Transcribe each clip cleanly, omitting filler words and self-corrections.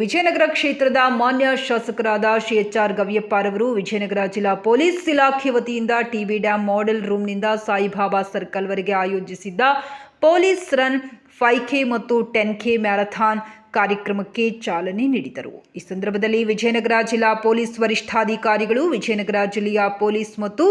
ವಿಜಯನಗರ ಕ್ಷೇತ್ರದ ಮಾನ್ಯ ಶಾಸಕರಾದ ಶ್ರೀ ಎಚ್.ಆರ್. ಗವಿಯಪ್ಪರವರು ವಿಜಯನಗರ ಜಿಲ್ಲಾ ಪೊಲೀಸ್ ಇಲಾಖೆ ವತಿಯಿಂದ ಟಿಬಿ ಡ್ಯಾಂ ಮಾಡೆಲ್ ರೂಮ್ನಿಂದ ಸಾಯಿಬಾಬಾ ಸರ್ಕಲ್ವರೆಗೆ ಆಯೋಜಿಸಿದ್ದ ಪೊಲೀಸ್ ರನ್ 5K ಮತ್ತು 10K ಮ್ಯಾರಥಾನ್ ಕಾರ್ಯಕ್ರಮಕ್ಕೆ ಚಾಲನೆ ನೀಡಿದರು. ಈ ಸಂದರ್ಭದಲ್ಲಿ ವಿಜಯನಗರ ಜಿಲ್ಲಾ ಪೊಲೀಸ್ ವರಿಷ್ಠಾಧಿಕಾರಿಗಳು, ವಿಜಯನಗರ ಜಿಲ್ಲೆಯ ಪೊಲೀಸ್ ಮತ್ತು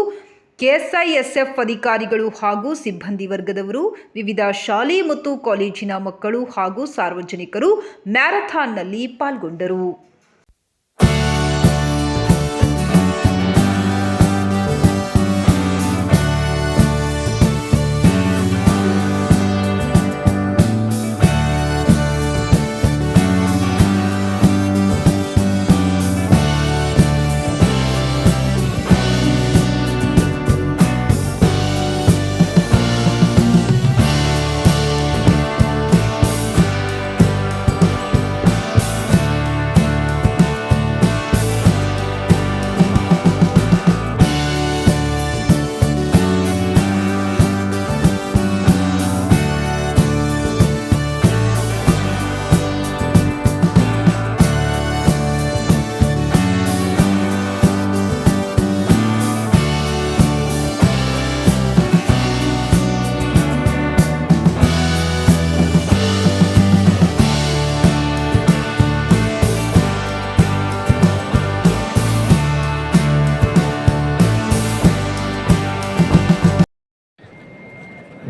ಕೆಎಸ್ಐಎಸ್ಎಫ್ ಅಧಿಕಾರಿಗಳು ಹಾಗೂ ಸಿಬ್ಬಂದಿ ವರ್ಗದವರು, ವಿವಿಧ ಶಾಲೆ ಮತ್ತು ಕಾಲೇಜಿನ ಮಕ್ಕಳು ಹಾಗೂ ಸಾರ್ವಜನಿಕರು ಮ್ಯಾರಥಾನ್ನಲ್ಲಿ ಪಾಲ್ಗೊಂಡರು.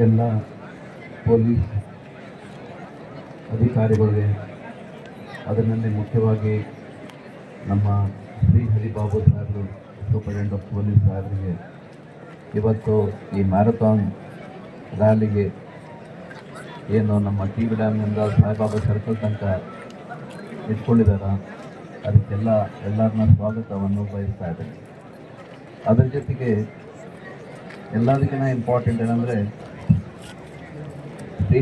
ಎಲ್ಲ ಪೊಲೀಸ್ ಅಧಿಕಾರಿಗಳಿಗೆ, ಅದರಲ್ಲಿ ಮುಖ್ಯವಾಗಿ ನಮ್ಮ ಶ್ರೀ ಹರಿಬಾಬು ಸಾಹೇಬರು, ಸೂಪರಿಂಟೆಂಡೆಂಟ್ ಆಫ್ ಪೊಲೀಸ್ ಸಾಹೇಬರಿಗೆ ಇವತ್ತು ಈ ಮ್ಯಾರಥಾನ್ ರ್ಯಾಲಿಗೆ ಏನು ನಮ್ಮ ಟಿಬಿ ಡ್ಯಾಮ್ನಿಂದ ಸಾಯಿಬಾಬಾ ಸರ್ಕಲ್ ತನಕ ಇಟ್ಕೊಂಡಿದ್ದಾರೆ, ಅದಕ್ಕೆಲ್ಲ ಎಲ್ಲರನ್ನ ಸ್ವಾಗತವನ್ನು ಬಯಸ್ತಾ ಇದ್ದೇನೆ. ಅದರ ಜೊತೆಗೆ ಎಲ್ಲದಕ್ಕಿಂತ ಇಂಪಾರ್ಟೆಂಟ್ ಏನಂದರೆ, ಶ್ರೀ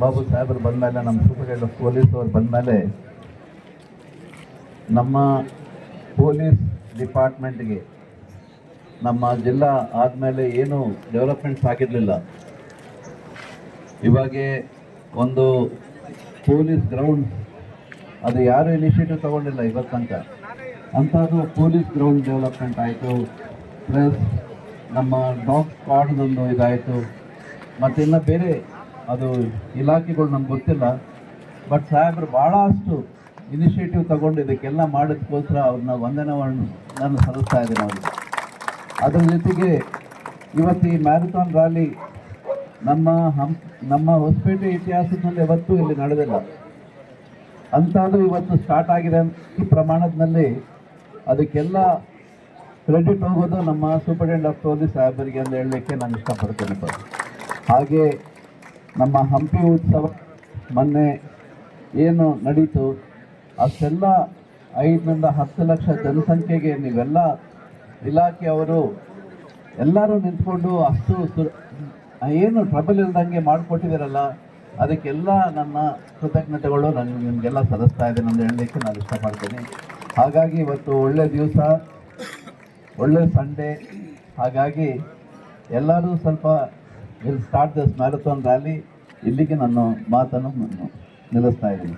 ಬಾಬು ಸಾಹೇಬರು ಬಂದಮೇಲೆ, ನಮ್ಮ ಸೂಪರಿಂಟೆಂಡೆಂಟ್ ಆಫ್ ಪೊಲೀಸ್ ಅವರು ಬಂದಮೇಲೆ ನಮ್ಮ ಪೊಲೀಸ್ ಡಿಪಾರ್ಟ್ಮೆಂಟ್ಗೆ ನಮ್ಮ ಜಿಲ್ಲಾ ಆದಮೇಲೆ ಏನು ಡೆವಲಪ್ಮೆಂಟ್ಸ್ ಆಗಿರಲಿಲ್ಲ. ಇವಾಗ ಒಂದು ಪೊಲೀಸ್ ಗ್ರೌಂಡ್, ಅದು ಯಾರು ಇನಿಷಿಯೇಟಿವ್ ತಗೊಂಡಿಲ್ಲ ಇವತ್ತು ತನಕ, ಅಂಥದ್ದು ಪೊಲೀಸ್ ಗ್ರೌಂಡ್ ಡೆವಲಪ್ಮೆಂಟ್ ಆಯಿತು. ಪ್ಲಸ್ ನಮ್ಮ ಡಾಗ್ ಸ್ಕ್ವಾಡ್ದೊಂದು ಇದಾಯಿತು. ಮತ್ತು ಇನ್ನು ಬೇರೆ ಅದು ಇಲಾಖೆಗಳು ನಮ್ಗೆ ಗೊತ್ತಿಲ್ಲ, ಬಟ್ ಸಾಹೇಬರು ಭಾಳಷ್ಟು ಇನಿಷಿಯೇಟಿವ್ ತಗೊಂಡು ಇದಕ್ಕೆಲ್ಲ ಮಾಡೋದಕ್ಕೋಸ್ಕರ ಅವ್ರನ್ನ ವಂದನೆಯನ್ನು ನಾನು ಸಲ್ಲಿಸ್ತಾ ಇದ್ದೀನಿ ಅವ್ರಿಗೆ. ಅದರ ಜೊತೆಗೆ ಇವತ್ತು ಈ ಮ್ಯಾರಥಾನ್ ರ್ಯಾಲಿ ನಮ್ಮ ಹೊಸಪೇಟೆ ಇತಿಹಾಸದಲ್ಲಿ ಯಾವತ್ತೂ ಇಲ್ಲಿ ನಡೆದಿಲ್ಲ. ಅಂಥದ್ದು ಇವತ್ತು ಸ್ಟಾರ್ಟ್ ಆಗಿದೆ. ಈ ಪ್ರಮಾಣದಲ್ಲಿ ಅದಕ್ಕೆಲ್ಲ ಕ್ರೆಡಿಟ್ ಹೋಗೋದು ನಮ್ಮ ಸೂಪರಿಂಟೆಂಡೆಂಟ್ ಆಫ್ ಪೊಲೀಸ್ ಸಾಹೇಬರಿಗೆ ಅಂತ ಹೇಳಲಿಕ್ಕೆ ನಾನು ಇಷ್ಟಪಡ್ತೀನಿ. ಹಾಗೆ ನಮ್ಮ ಹಂಪಿ ಉತ್ಸವ ಮೊನ್ನೆ ಏನು ನಡೀತು, ಅಷ್ಟೆಲ್ಲ 5 ರಿಂದ 10 ಲಕ್ಷ ಜನಸಂಖ್ಯೆಗೆ ನೀವೆಲ್ಲ ಇಲಾಖೆಯವರು ಎಲ್ಲರೂ ನಿಂತ್ಕೊಂಡು ಅಷ್ಟು ಏನು ಟ್ರಬಲ್ ಇಲ್ದಂಗೆ ಮಾಡಿಕೊಟ್ಟಿದ್ದೀರಲ್ಲ, ಅದಕ್ಕೆಲ್ಲ ನನ್ನ ಕೃತಜ್ಞತೆಗಳು ನಾನು ನಿಮಗೆಲ್ಲ ಸಲ್ಲಿಸ್ತಾ ಇದ್ದೇನೆ ಅಂತ ಹೇಳಲಿಕ್ಕೆ ನಾನು ಇಷ್ಟಪಡ್ತೀನಿ. ಹಾಗಾಗಿ ಇವತ್ತು ಒಳ್ಳೆಯ ದಿವಸ, ಒಳ್ಳೆ ಸಂಡೇ. ಹಾಗಾಗಿ ಎಲ್ಲರೂ ಸ್ವಲ್ಪ will start this marathon rally. ಇಲ್ಲಿಗೆ ನಾನು ಮಾತನ್ನು ನಿಲ್ಲಿಸ್ತಾ ಇದ್ದೀನಿ.